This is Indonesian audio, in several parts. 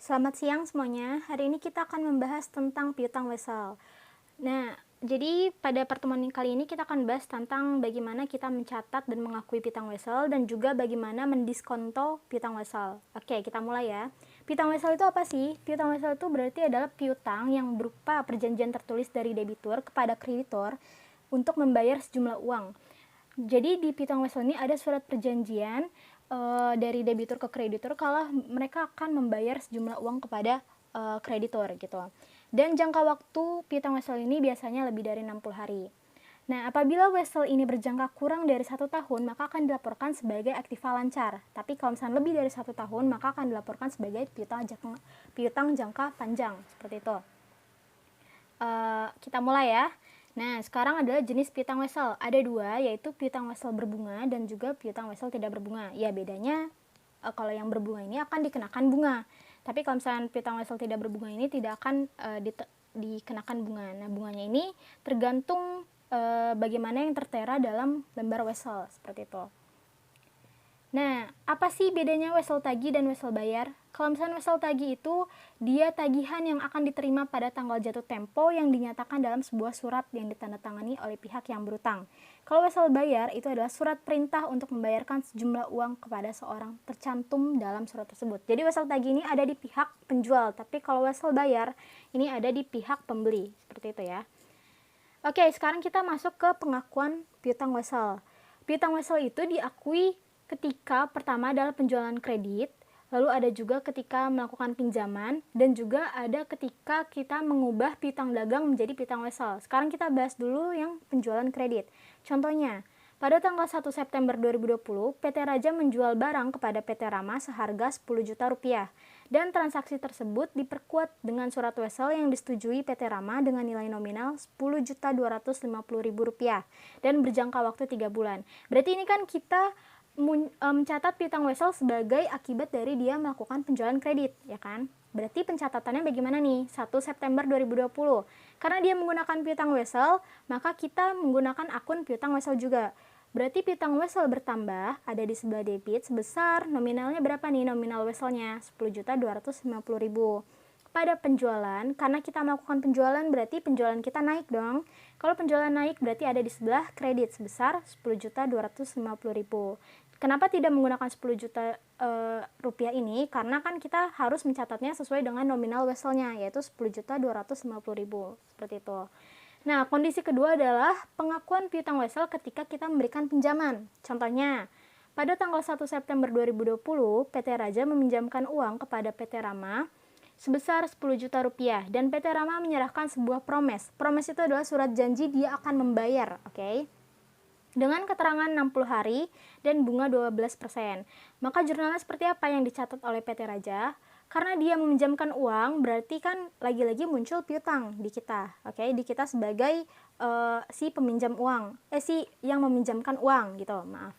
Selamat siang semuanya. Hari ini kita akan membahas tentang piutang wesel. Nah, jadi pada pertemuan kali ini kita akan bahas tentang bagaimana kita mencatat dan mengakui piutang wesel dan juga bagaimana mendiskonto piutang wesel. Oke, kita mulai ya. Piutang wesel itu apa sih? Piutang wesel itu berarti adalah piutang yang berupa perjanjian tertulis dari debitur kepada kreditor untuk membayar sejumlah uang. Jadi di piutang wesel ini ada surat perjanjian dari debitur ke kreditur kalau mereka akan membayar sejumlah uang kepada kreditor gitu. Dan jangka waktu piutang wesel ini biasanya lebih dari 60 hari. Nah, apabila wesel ini berjangka kurang dari 1 tahun, maka akan dilaporkan sebagai aktiva lancar. Tapi kalau misalnya lebih dari 1 tahun, maka akan dilaporkan sebagai piutang jangka panjang, seperti itu. Kita mulai ya. Nah, sekarang adalah jenis piutang wesel. Ada dua, yaitu piutang wesel berbunga dan juga piutang wesel tidak berbunga. Ya, bedanya kalau yang berbunga ini akan dikenakan bunga. Tapi kalau misalnya piutang wesel tidak berbunga ini tidak akan dikenakan bunga. Nah, bunganya ini tergantung bagaimana yang tertera dalam lembar wesel, seperti itu. Nah, apa sih bedanya wesel tagih dan wesel bayar? Kalau misalnya wesel tagih itu, dia tagihan yang akan diterima pada tanggal jatuh tempo yang dinyatakan dalam sebuah surat yang ditandatangani oleh pihak yang berutang. Kalau wesel bayar, itu adalah surat perintah untuk membayarkan sejumlah uang kepada seorang tercantum dalam surat tersebut. Jadi wesel tagih ini ada di pihak penjual, tapi kalau wesel bayar, ini ada di pihak pembeli. Seperti itu ya. Oke, sekarang kita masuk ke pengakuan piutang wesel. Piutang wesel itu diakui ketika pertama adalah penjualan kredit, lalu ada juga ketika melakukan pinjaman, dan juga ada ketika kita mengubah piutang dagang menjadi piutang wesel. Sekarang kita bahas dulu yang penjualan kredit. Contohnya, pada tanggal 1 September 2020, PT Raja menjual barang kepada PT Rama seharga 10 juta rupiah. Dan transaksi tersebut diperkuat dengan surat wesel yang disetujui PT Rama dengan nilai nominal Rp10.250.000 dan berjangka waktu 3 bulan. Berarti ini kan kita mencatat piutang wesel sebagai akibat dari dia melakukan penjualan kredit, ya kan? Berarti pencatatannya bagaimana nih? 1 September 2020. Karena dia menggunakan piutang wesel, maka kita menggunakan akun piutang wesel juga. Berarti piutang wesel bertambah, ada di sebelah debit sebesar nominalnya berapa nih nominal weselnya? 10.250.000. Pada penjualan, karena kita melakukan penjualan berarti penjualan kita naik dong. Kalau penjualan naik berarti ada di sebelah kredit sebesar 10.250.000. Kenapa tidak menggunakan 10 juta rupiah ini? Karena kan kita harus mencatatnya sesuai dengan nominal weselnya, yaitu 10.250.000. Seperti itu. Nah, kondisi kedua adalah pengakuan piutang wesel ketika kita memberikan pinjaman. Contohnya, pada tanggal 1 September 2020, PT Raja meminjamkan uang kepada PT Rama sebesar 10 juta rupiah dan PT Rama menyerahkan sebuah promes. Promes itu adalah surat janji dia akan membayar, oke? Dengan keterangan 60 hari dan bunga 12%. Maka jurnalnya seperti apa yang dicatat oleh PT Raja? Karena dia meminjamkan uang, berarti kan lagi-lagi muncul piutang di kita. Oke, di kita sebagai si peminjam uang. Si yang meminjamkan uang gitu, maaf.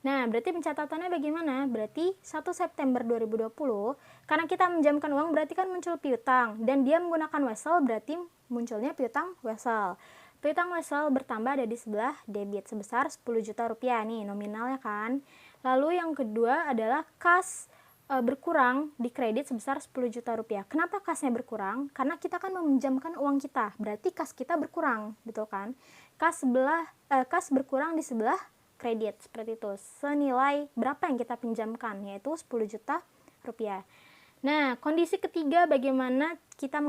Nah, berarti pencatatannya bagaimana? Berarti 1 September 2020, karena kita meminjamkan uang berarti kan muncul piutang. Dan dia menggunakan wesel berarti munculnya piutang wesel. Piutang wesel bertambah ada di sebelah debit sebesar 10 juta rupiah nih nominalnya kan. Lalu yang kedua adalah kas berkurang di kredit sebesar 10 juta rupiah. Kenapa kasnya berkurang? Karena kita kan meminjamkan uang kita, berarti kas kita berkurang, betul kan? Kas berkurang di sebelah kredit seperti itu. Senilai berapa yang kita pinjamkan, yaitu 10 juta rupiah. Nah, kondisi ketiga bagaimana kita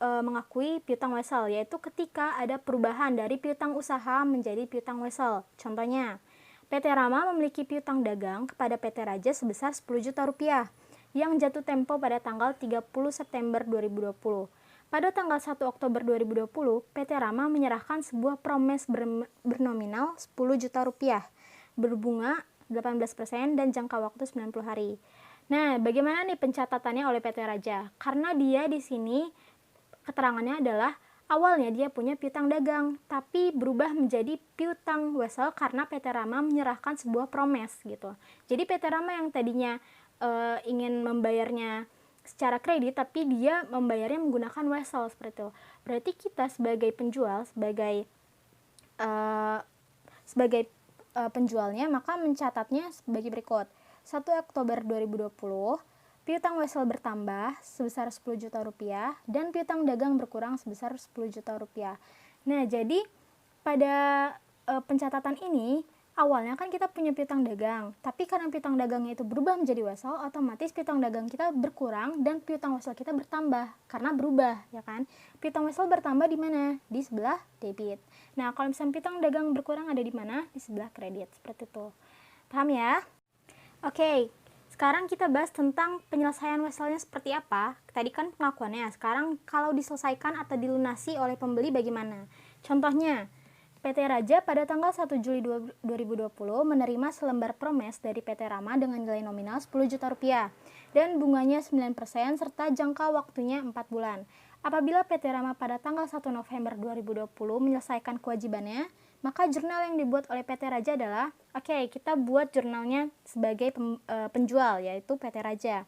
mengakui piutang wesel, yaitu ketika ada perubahan dari piutang usaha menjadi piutang wesel. Contohnya, PT Rama memiliki piutang dagang kepada PT Raja sebesar 10 juta rupiah yang jatuh tempo pada tanggal 30 September 2020. Pada tanggal 1 Oktober 2020, PT Rama menyerahkan sebuah promes bernominal 10 juta rupiah, berbunga 18% dan jangka waktu 90 hari. Nah, bagaimana nih pencatatannya oleh PT Raja? Karena dia di sini keterangannya adalah awalnya dia punya piutang dagang, tapi berubah menjadi piutang wesel karena PT Rama menyerahkan sebuah promes gitu. Jadi PT Rama yang tadinya ingin membayarnya secara kredit, tapi dia membayarnya menggunakan wesel seperti itu. Berarti kita sebagai penjual, sebagai penjualnya, maka mencatatnya sebagai berikut. 1 Oktober 2020, piutang wesel bertambah sebesar 10 juta rupiah dan piutang dagang berkurang sebesar 10 juta rupiah. Nah, jadi pada pencatatan ini awalnya kan kita punya piutang dagang, tapi karena piutang dagangnya itu berubah menjadi wesel, otomatis piutang dagang kita berkurang dan piutang wesel kita bertambah karena berubah, ya kan? Piutang wesel bertambah di mana? Di sebelah debit. Nah, kalau misalnya piutang dagang berkurang ada di mana? Di sebelah kredit, seperti itu. Paham ya? Oke, sekarang kita bahas tentang penyelesaian weselnya seperti apa. Tadi kan pengakuannya, sekarang kalau diselesaikan atau dilunasi oleh pembeli bagaimana? Contohnya, PT Raja pada tanggal 1 Juli 2020 menerima selembar promes dari PT Rama dengan nilai nominal 10 juta rupiah dan bunganya 9% serta jangka waktunya 4 bulan. Apabila PT Rama pada tanggal 1 November 2020 menyelesaikan kewajibannya, maka jurnal yang dibuat oleh PT Raja adalah, kita buat jurnalnya sebagai penjual, yaitu PT Raja.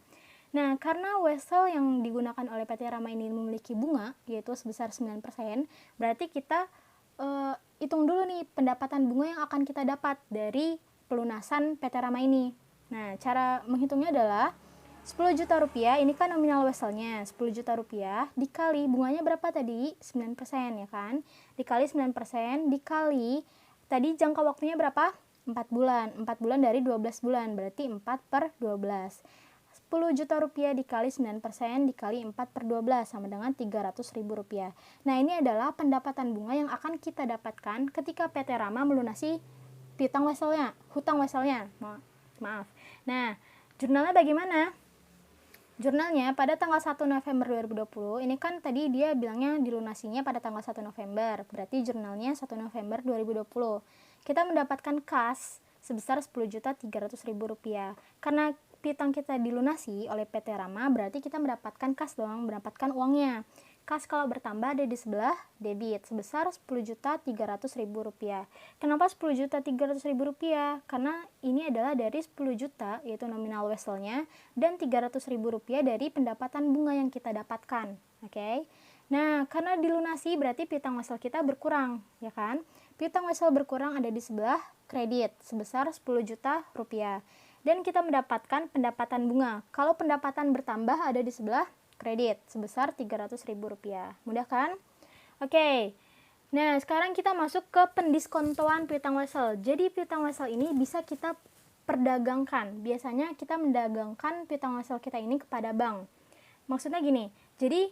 Nah, karena wesel yang digunakan oleh PT Rama ini memiliki bunga, yaitu sebesar 9%, berarti kita hitung dulu nih pendapatan bunga yang akan kita dapat dari pelunasan PT Rama ini. Nah, cara menghitungnya adalah 10 juta rupiah, ini kan nominal weselnya, 10 juta rupiah dikali bunganya berapa tadi? 9%, ya kan? Dikali 9%, dikali tadi jangka waktunya berapa? 4 bulan. 4 bulan dari 12 bulan, berarti 4 per 12. 10 juta rupiah dikali 9% dikali 4 per 12 sama dengan 300 ribu rupiah. Nah, ini adalah pendapatan bunga yang akan kita dapatkan ketika PT Rama melunasi hutang weselnya. Maaf. Nah, jurnalnya bagaimana? Jurnalnya pada tanggal 1 November 2020, ini kan tadi dia bilangnya dilunasinya pada tanggal 1 November, berarti jurnalnya 1 November 2020. Kita mendapatkan kas sebesar 10.300.000 rupiah. Karena piutang kita dilunasi oleh PT Rama, berarti kita mendapatkan kas dong, mendapatkan uangnya. Kas kalau bertambah ada di sebelah debit sebesar 10.300.000 rupiah. Kenapa 10.300.000 rupiah? Karena ini adalah dari 10 juta, yaitu nominal weselnya, dan 300.000 rupiah dari pendapatan bunga yang kita dapatkan. Oke? Nah, karena dilunasi berarti piutang wesel kita berkurang, ya kan? Piutang wesel berkurang ada di sebelah kredit sebesar 10 juta rupiah. Dan kita mendapatkan pendapatan bunga. Kalau pendapatan bertambah ada di sebelah kredit sebesar 300.000 rupiah. Mudah kan? Oke. Nah, sekarang kita masuk ke pendiskontoan piutang wesel. Jadi piutang wesel ini bisa kita perdagangkan. Biasanya kita mendagangkan piutang wesel kita ini kepada bank. Maksudnya gini. Jadi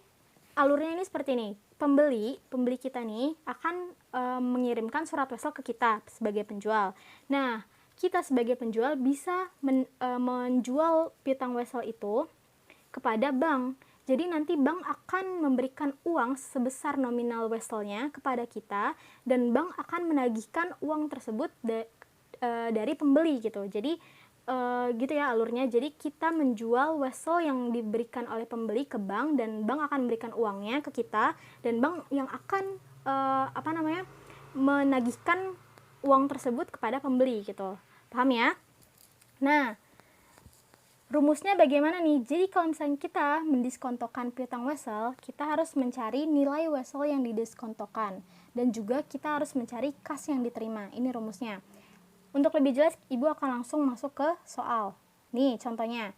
alurnya ini seperti ini. Pembeli kita nih akan mengirimkan surat wesel ke kita sebagai penjual. Nah, kita sebagai penjual bisa menjual piutang wesel itu kepada bank. Jadi nanti bank akan memberikan uang sebesar nominal weselnya kepada kita dan bank akan menagihkan uang tersebut dari pembeli gitu. Jadi gitu ya alurnya. Jadi kita menjual wesel yang diberikan oleh pembeli ke bank dan bank akan memberikan uangnya ke kita dan bank yang akan menagihkan uang tersebut kepada pembeli gitu. Paham ya? Nah, rumusnya bagaimana nih? Jadi kalau misalnya kita mendiskontokan piutang wesel, kita harus mencari nilai wesel yang didiskontokan dan juga kita harus mencari kas yang diterima. Ini rumusnya. Untuk lebih jelas, Ibu akan langsung masuk ke soal. Nih contohnya.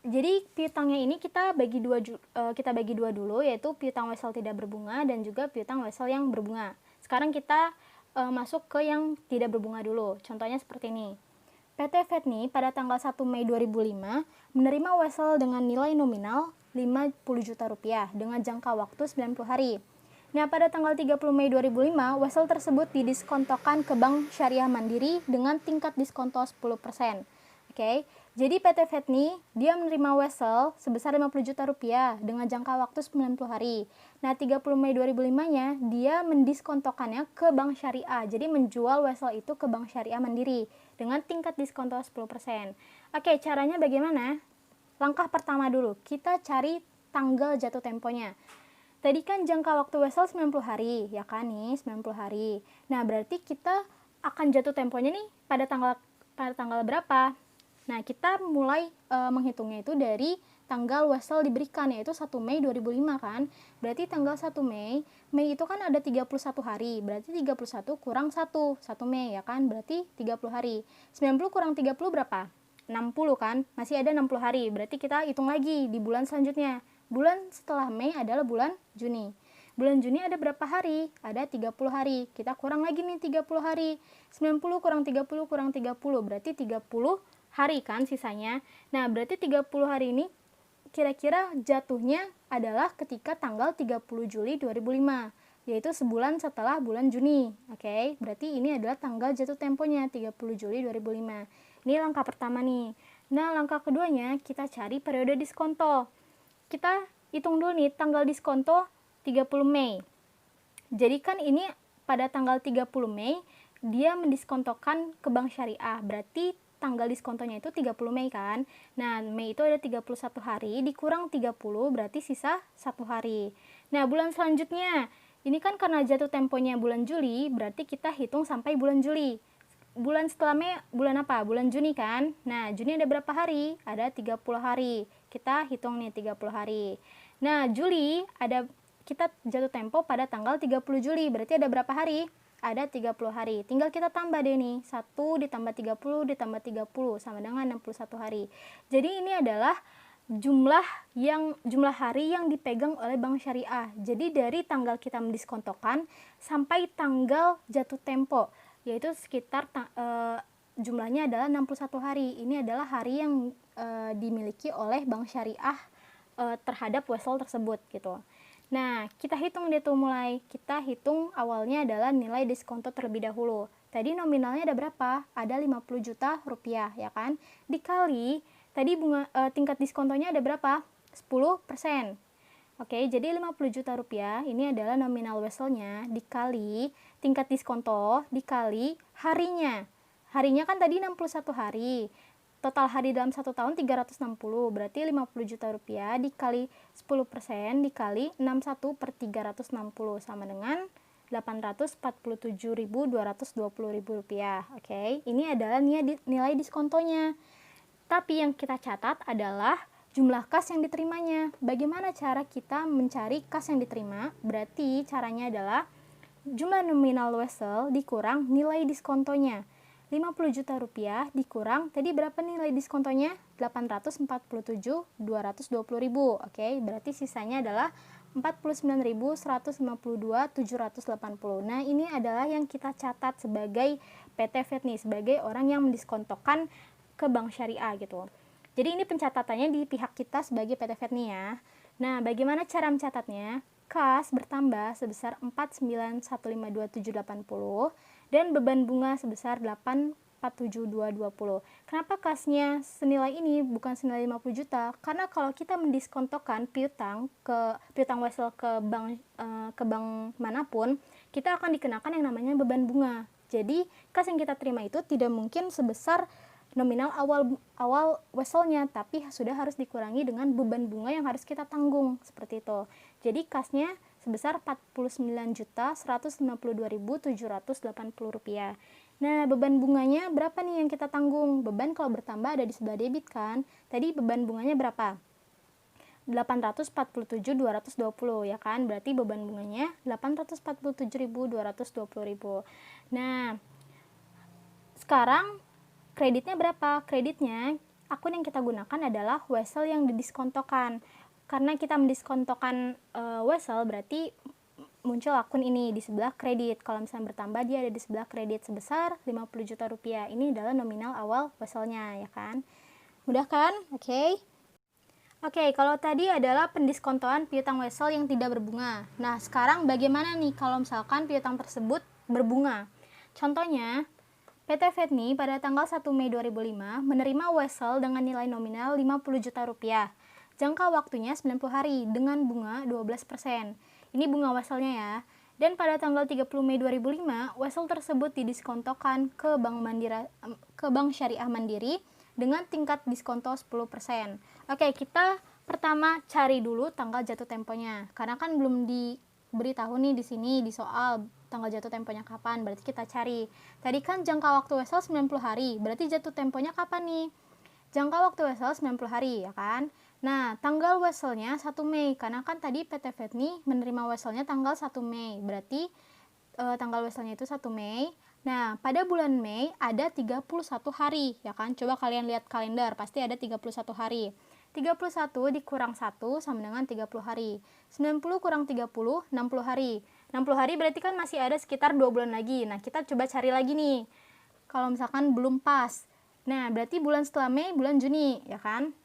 Jadi piutangnya ini kita bagi dua dulu, yaitu piutang wesel tidak berbunga dan juga piutang wesel yang berbunga. Sekarang kita masuk ke yang tidak berbunga dulu. Contohnya seperti ini. PT Vetni pada tanggal 1 Mei 2005 menerima wesel dengan nilai nominal 50 juta rupiah dengan jangka waktu 90 hari. Nah, pada tanggal 30 Mei 2005, wesel tersebut didiskontokan ke Bank Syariah Mandiri dengan tingkat diskonto 10%. Oke. Jadi PT Vetni dia menerima wesel sebesar 50 juta rupiah dengan jangka waktu 90 hari. Nah, 30 Mei 2005-nya dia mendiskontokannya ke Bank Syariah. Jadi menjual wesel itu ke Bank Syariah Mandiri dengan tingkat diskonto 10%. Oke, caranya bagaimana? Langkah pertama dulu, kita cari tanggal jatuh temponya. Tadi kan jangka waktu wesel 90 hari, ya kan nih, 90 hari. Nah, berarti kita akan jatuh temponya nih pada tanggal berapa? Nah, kita mulai menghitungnya itu dari tanggal wesel diberikan, yaitu 1 Mei 2005 kan. Berarti tanggal 1 Mei, Mei itu kan ada 31 hari, berarti 31 kurang 1 Mei ya kan, berarti 30 hari. 90 kurang 30 berapa? 60 kan, masih ada 60 hari. Berarti kita hitung lagi di bulan selanjutnya. Bulan setelah Mei adalah bulan Juni. Bulan Juni ada berapa hari? Ada 30 hari. Kita kurang lagi nih 30 hari. 90 kurang 30 kurang 30, berarti 30 hari kan sisanya. Nah, berarti 30 hari ini kira-kira jatuhnya adalah ketika tanggal 30 Juli 2005, yaitu sebulan setelah bulan Juni. Oke, berarti ini adalah tanggal jatuh temponya 30 Juli 2005. Ini langkah pertama nih. Nah, langkah keduanya kita cari periode diskonto. Kita hitung dulu nih tanggal diskonto 30 Mei. Jadi kan ini pada tanggal 30 Mei dia mendiskontokan ke bank syariah. Berarti tanggal diskontonya itu 30 Mei kan. Nah, Mei itu ada 31 hari, dikurang 30 berarti sisa 1 hari. Nah, bulan selanjutnya, ini kan karena jatuh temponya bulan Juli, berarti kita hitung sampai bulan Juli. Bulan setelah Mei, bulan apa? Bulan Juni kan. Nah, Juni ada berapa hari? Ada 30 hari. Kita hitung nih 30 hari. Nah, Juli kita jatuh tempo pada tanggal 30 Juli. Berarti ada berapa hari? Ada 30 hari. Tinggal kita tambah deh nih. 1 ditambah 30 ditambah 30 sama dengan 61 hari. Jadi ini adalah jumlah hari yang dipegang oleh bank syariah. Jadi dari tanggal kita mendiskontokan sampai tanggal jatuh tempo, yaitu sekitar jumlahnya adalah 61 hari. Ini adalah hari yang dimiliki oleh bank syariah terhadap wesel tersebut gitu. Nah, kita hitung deh tuh mulai. Kita hitung awalnya adalah nilai diskonto terlebih dahulu. Tadi nominalnya ada berapa? Ada 50 juta rupiah, ya kan? Dikali, tadi tingkat diskontonya ada berapa? 10%. Oke, jadi 50 juta rupiah, ini adalah nominal weselnya, dikali tingkat diskonto, dikali harinya. Harinya kan tadi 61 hari. Total hari dalam 1 tahun 360, berarti 50 juta rupiah dikali 10% dikali 61 per 360 sama dengan 847.220 rupiah. Oke, ini adalah nilai diskontonya. Tapi yang kita catat adalah jumlah kas yang diterimanya. Bagaimana cara kita mencari kas yang diterima? Berarti caranya adalah jumlah nominal wesel dikurang nilai diskontonya. 50 juta rupiah dikurang, tadi berapa nilai diskontonya? 847.220 ribu. Oke, berarti sisanya adalah 49.152.780. Nah, ini adalah yang kita catat sebagai PT FED nih, sebagai orang yang mendiskontokan ke bank syariah gitu. Jadi ini pencatatannya di pihak kita sebagai PT FED nih ya. Nah, bagaimana cara mencatatnya? Kas bertambah sebesar 49.152.780 dan beban bunga sebesar 847.220. Kenapa kasnya senilai ini bukan senilai 50 juta? Karena kalau kita mendiskontokan piutang wesel ke bank manapun, kita akan dikenakan yang namanya beban bunga. Jadi, kas yang kita terima itu tidak mungkin sebesar nominal awal weselnya, tapi sudah harus dikurangi dengan beban bunga yang harus kita tanggung, seperti itu. Jadi kasnya sebesar 49.152.780 rupiah. Nah, beban bunganya berapa nih yang kita tanggung? Beban kalau bertambah ada di sebelah debit kan. Tadi beban bunganya berapa? 847.220 ya kan. Berarti beban bunganya 847.220. Nah, sekarang kreditnya berapa? Kreditnya akun yang kita gunakan adalah wesel yang didiskontokan. Karena kita mendiskontokan wesel, berarti muncul akun ini di sebelah kredit. Kalau misalnya bertambah, dia ada di sebelah kredit sebesar 50 juta rupiah. Ini adalah nominal awal weselnya, ya kan? Mudah kan? Oke. Oke, kalau tadi adalah pendiskontoan piutang wesel yang tidak berbunga. Nah, sekarang bagaimana nih kalau misalkan piutang tersebut berbunga? Contohnya, PT FED nih pada tanggal 1 Mei 2005 menerima wesel dengan nilai nominal 50 juta rupiah. Jangka waktunya 90 hari dengan bunga 12%. Ini bunga weselnya ya. Dan pada tanggal 30 Mei 2005, wesel tersebut didiskontokan ke Bank Syariah Mandiri dengan tingkat diskonto 10%. Oke, kita pertama cari dulu tanggal jatuh temponya. Karena kan belum diberitahu nih di sini di soal tanggal jatuh temponya kapan, berarti kita cari. Tadi kan jangka waktu wesel 90 hari, berarti jatuh temponya kapan nih? Jangka waktu wesel 90 hari, ya kan? Nah, tanggal weselnya 1 Mei, karena kan tadi PT FED nih menerima weselnya tanggal 1 Mei, berarti tanggal weselnya itu 1 Mei, Nah, pada bulan Mei ada 31 hari, ya kan? Coba kalian lihat kalender, pasti ada 31 hari. 31 dikurang 1 sama dengan 30 hari. 90 kurang 30, 60 hari. 60 hari berarti kan masih ada sekitar 2 bulan lagi. Nah, kita coba cari lagi nih. Kalau misalkan belum pas. Nah, berarti bulan setelah Mei, bulan Juni, ya kan?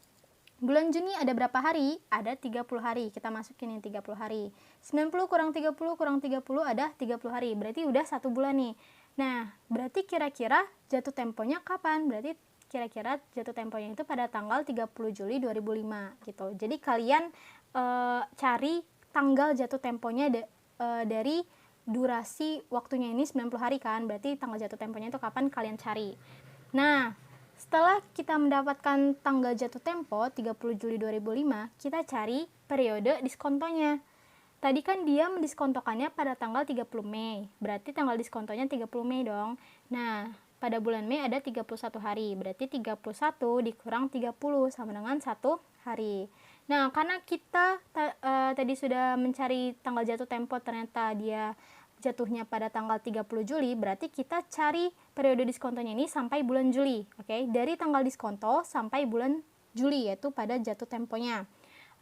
Bulan Juni ada berapa hari? Ada 30 hari. Kita masukin yang 30 hari. 90 kurang 30 kurang 30 ada 30 hari. Berarti udah 1 bulan nih. Nah, berarti kira-kira jatuh temponya kapan? Berarti kira-kira jatuh temponya itu pada tanggal 30 Juli 2005 gitu. Jadi kalian cari tanggal jatuh temponya dari durasi waktunya ini 90 hari kan. Berarti tanggal jatuh temponya itu kapan kalian cari. Nah, setelah kita mendapatkan tanggal jatuh tempo 30 Juli 2005, kita cari periode diskontonya. Tadi kan dia mendiskontokannya pada tanggal 30 Mei. Berarti tanggal diskontonya 30 Mei dong. Nah, pada bulan Mei ada 31 hari. Berarti 31 dikurang 30 sama dengan 1 hari. Nah, karena kita tadi sudah mencari tanggal jatuh tempo, ternyata dia jatuhnya pada tanggal 30 Juli, berarti kita cari periode diskontonya ini sampai bulan Juli. Oke, dari tanggal diskonto sampai bulan Juli, yaitu pada jatuh temponya.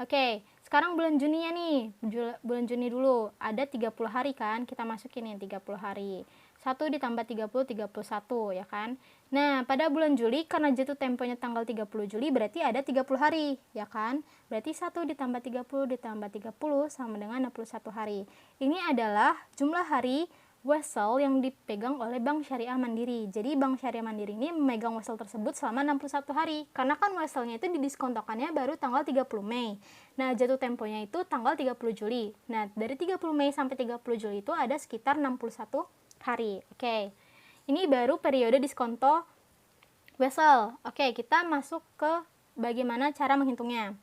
Oke, sekarang bulan Juninya nih. Bulan Juni dulu. Ada 30 hari kan? Kita masukin nih 30 hari. 1 ditambah 30, 31 ya kan? Nah, pada bulan Juli karena jatuh temponya tanggal 30 Juli berarti ada 30 hari, ya kan? Berarti 1 ditambah 30 ditambah 30 sama dengan 61 hari. Ini adalah jumlah hari wesel yang dipegang oleh Bank Syariah Mandiri. Jadi Bank Syariah Mandiri ini memegang wesel tersebut selama 61 hari. Karena kan weselnya itu didiskontokannya baru tanggal 30 Mei. Nah, jatuh temponya itu tanggal 30 Juli. Nah, dari 30 Mei sampai 30 Juli itu ada sekitar 61 hari. Oke. Ini baru periode diskonto wesel. Oke, kita masuk ke bagaimana cara menghitungnya.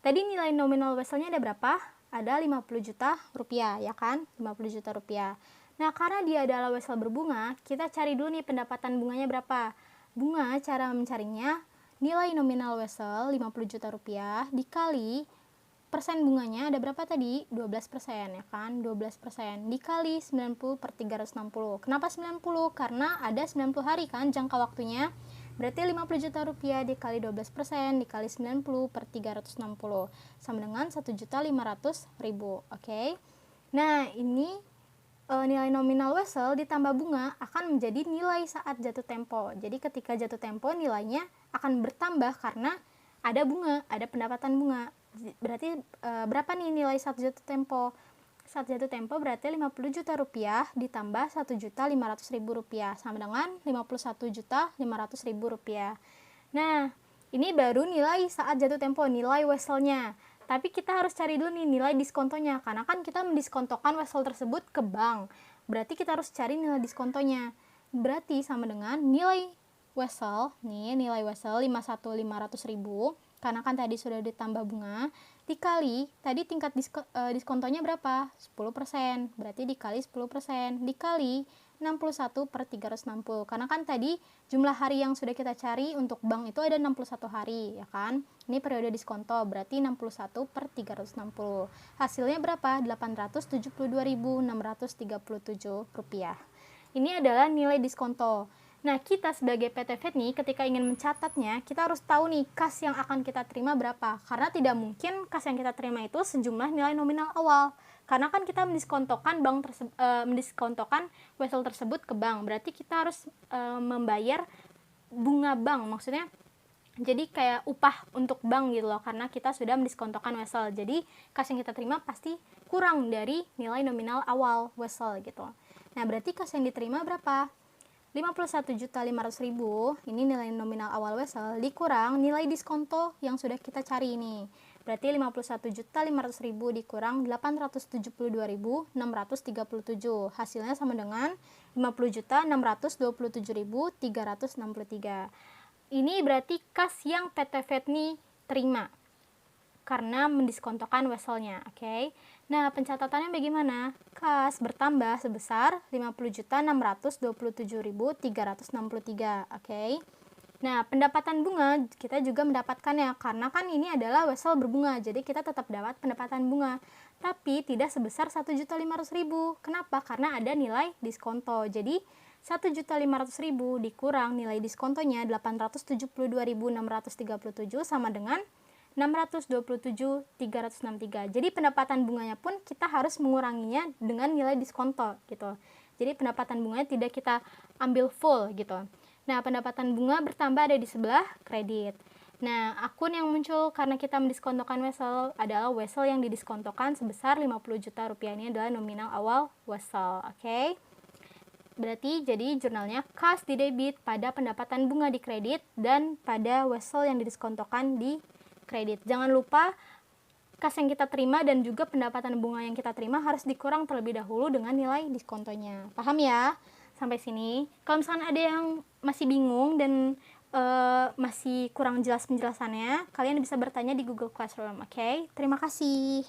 Tadi nilai nominal weselnya ada berapa? Ada 50 juta rupiah, ya kan? 50 juta rupiah. Nah, karena dia adalah wesel berbunga, kita cari dulu nih pendapatan bunganya berapa. Bunga, cara mencarinya, nilai nominal wesel 50 juta rupiah dikali persen bunganya ada berapa tadi? 12% ya kan? 12% dikali 90 per 360. Kenapa 90? Karena ada 90 hari kan jangka waktunya. Berarti 50 juta rupiah dikali 12% dikali 90 per 360 sama dengan 1.500.000. Oke. Nah, ini nilai nominal wesel ditambah bunga akan menjadi nilai saat jatuh tempo. Jadi ketika jatuh tempo nilainya akan bertambah karena ada bunga, ada pendapatan bunga. Berarti berapa nih nilai saat jatuh tempo? Saat jatuh tempo berarti 50 juta rupiah ditambah 1.500.000 rupiah sama dengan 51.500.000 rupiah. Nah, ini baru nilai saat jatuh tempo, nilai weselnya. Tapi kita harus cari dulu nih nilai diskontonya, karena kan kita mendiskontokan wesel tersebut ke bank. Berarti kita harus cari nilai diskontonya. Berarti sama dengan nilai wesel, nih nilai wesel 51.500.000, karena kan tadi sudah ditambah bunga, dikali, tadi tingkat diskontonya berapa? 10%, berarti dikali 10%, dikali 61 per 360, karena kan tadi jumlah hari yang sudah kita cari untuk bank itu ada 61 hari, ya kan? Ini periode diskonto, berarti 61 per 360. Hasilnya berapa? 872.637 rupiah. Ini adalah nilai diskonto. Nah, kita sebagai PT Vet nih, ketika ingin mencatatnya, kita harus tahu nih kas yang akan kita terima berapa. Karena tidak mungkin kas yang kita terima itu sejumlah nilai nominal awal. Karena kan kita mendiskontokan mendiskontokan wesel tersebut ke bank. Berarti kita harus membayar bunga bank. Maksudnya jadi kayak upah untuk bank gitu loh, karena kita sudah mendiskontokan wesel. Jadi kas yang kita terima pasti kurang dari nilai nominal awal wesel gitu. Nah, berarti kas yang diterima berapa? 51.500.000, ini nilai nominal awal wesel, dikurang nilai diskonto yang sudah kita cari ini. Berarti 51.500.000 dikurang 872.637. Hasilnya sama dengan 50.627.363. Ini berarti kas yang PT Vet nih terima karena mendiskontokan weselnya, oke. Nah, pencatatannya bagaimana? Kas bertambah sebesar 50.627.363, oke. Nah, pendapatan bunga kita juga mendapatkannya karena kan ini adalah wesel berbunga, jadi kita tetap dapat pendapatan bunga, tapi tidak sebesar 1.500.000. Kenapa? Karena ada nilai diskonto. Jadi 1.500.000 dikurang nilai diskontonya 872.637 sama dengan 627.363. Jadi pendapatan bunganya pun kita harus menguranginya dengan nilai diskonto gitu. Jadi pendapatan bunganya tidak kita ambil full gitu. Nah, pendapatan bunga bertambah ada di sebelah kredit. Nah, akun yang muncul karena kita mendiskontokan wesel adalah wesel yang didiskontokan sebesar 50 juta rupiah. Ini adalah nominal awal wesel, oke? Berarti jadi jurnalnya kas di debit pada pendapatan bunga di kredit dan pada wesel yang didiskontokan di kredit. Jangan lupa kas yang kita terima dan juga pendapatan bunga yang kita terima harus dikurang terlebih dahulu dengan nilai diskontonya. Paham ya? Sampai sini. Kalau misalkan ada yang masih bingung dan masih kurang jelas penjelasannya, kalian bisa bertanya di Google Classroom, oke? Terima kasih.